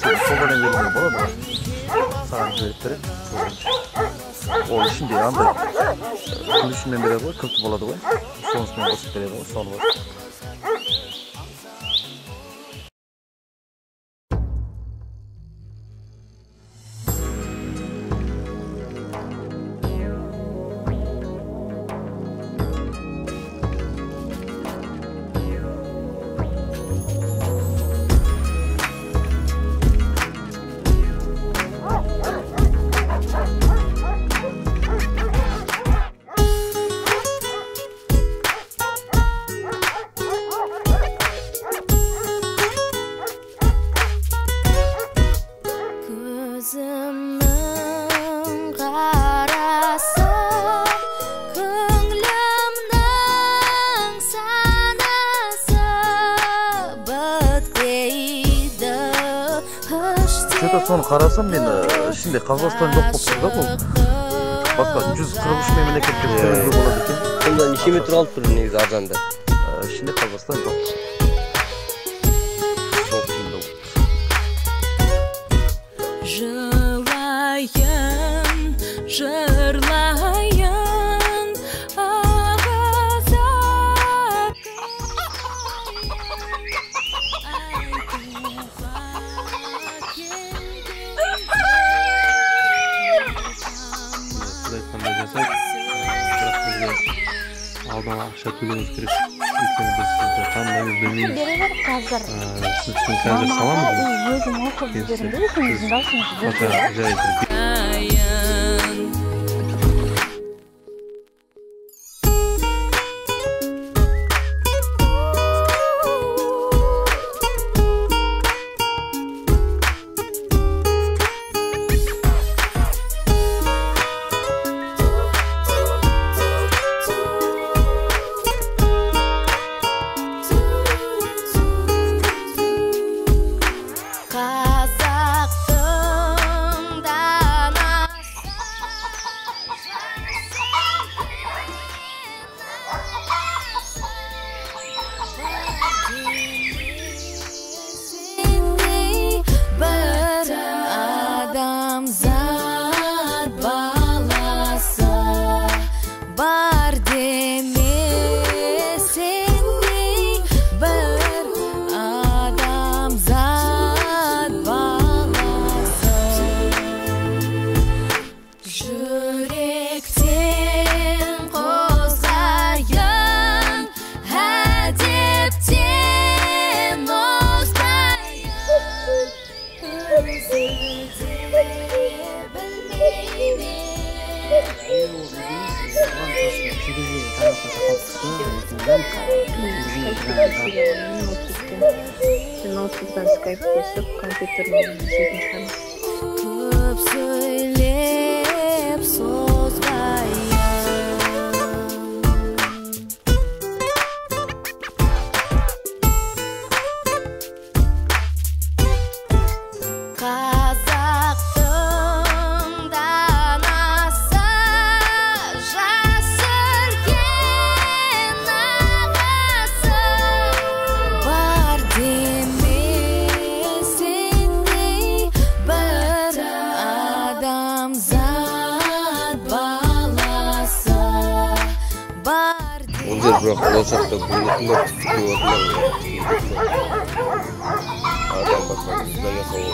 Seni soldan engellemek olur mu? Sana cüretleri. O işin değil anda. Kulüşünden beri bu, kıltıp oladı bu. Sonrasından basıp beri bu, sonu var. Şurada son karasam ben şimdi Kazakistan yok koptu bu. Başka 143 memlekette bir oladı ki. Bundan 2 metre alt durur neyiz Arzan'da. Şimdi Kazakistan yok. Çok şimdi oldu. Жырлайын, жырлайын, ağızak. Сылайтқандай жасап, бірақ бізге алдын ақша төлеуіміз керек. Өйткені біз сізді танымаймыз, білмейміз. Сіз үшін қазір саламыз ба? Өзім оқып жіберімді, өзіңіздің даусыңызды Жарайды. Ноутбуктан скайп қосып, компьютермен сөйтін шығамыз. Көп сөйлеп созбайын. Қазақтың данасы жас үлкен ағасы бар демесеңдей бір адамзат баласы бар. Ол жер бірақ болашақта бұлықлар түтіп адам басқан бізді жасауы.